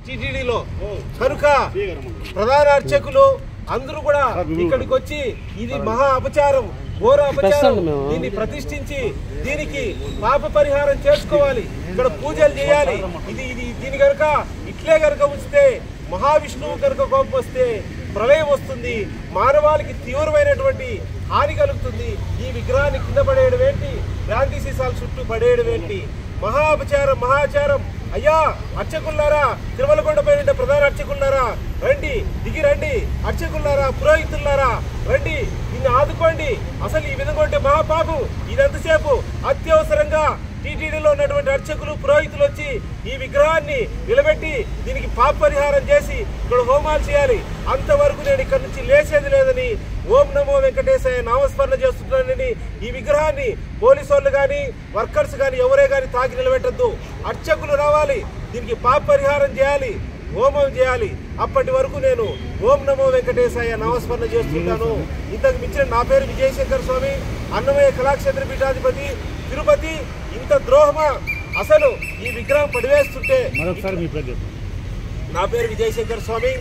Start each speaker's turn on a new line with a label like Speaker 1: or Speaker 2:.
Speaker 1: టీటీడీలో కనుక ప్రధాన అర్చకులు అందరూ కూడా ఇక్కడికి వచ్చి ఇది మహా అపచారం, ఘోర అపచారం, దీన్ని ప్రతిష్ఠించి దీనికి పాప పరిహారం చేసుకోవాలి, ఇక్కడ పూజలు చేయాలి. దీని కనుక ఇట్లే కనుక ఉంచితే మహావిష్ణువు కనుక కోపం వస్తే ప్రళయం వస్తుంది, మానవాళికి తీవ్రమైనటువంటి హాని కలుగుతుంది. ఈ విగ్రహాన్ని కింద పడేయడం ఏంటి, గాంధీ సీసాల చుట్టూ పడేయడం ఏంటి, మహా అపచారం, మహాచారం. అయ్యా అర్చకులారా, తిరుమలకొండపై ఉండే ప్రధాన అర్చకులారా రండి, దిగి రండి. అర్చకులారా, పురోహితులారా రండి, దీన్ని ఆదుకోండి. అసలు ఈ విధంగా ఉంటే మహాపాపం. ఇదంతసేపు అత్యవసరంగా టీటీడీలో ఉన్నటువంటి అర్చకులు, పురోహితులు వచ్చి ఈ విగ్రహాన్ని నిలబెట్టి దీనికి పాప పరిహారం చేసి ఇక్కడ హోమాలు చేయాలి. అంతవరకు నేను ఇక్కడ నుంచి లేచేది లేదని ఓం నమో వెంకటేశాయ నామస్మరణ చేస్తున్నానని ఈ విగ్రహాన్ని పోలీసు వాళ్ళు కానీ వర్కర్స్ కానీ ఎవరే కానీ తాకి నిలబెట్టద్దు. అర్చకులు రావాలి, దీనికి పాప పరిహారం చేయాలి, హోమం చేయాలి. అప్పటి వరకు నేను ఓం నమో వెంకటేశాయ నామస్మరణ చేస్తుంటాను. ఇంతకు మించిన నా పేరు విజయశంకర్ స్వామి, అన్నమయ్య కళాక్షేత్ర పీఠాధిపతి, తిరుపతి. ఇంత ద్రోహమా? అసలు ఈ విగ్రహం పడివేస్తుంటే. నా పేరు విజయశంకర్ స్వామి.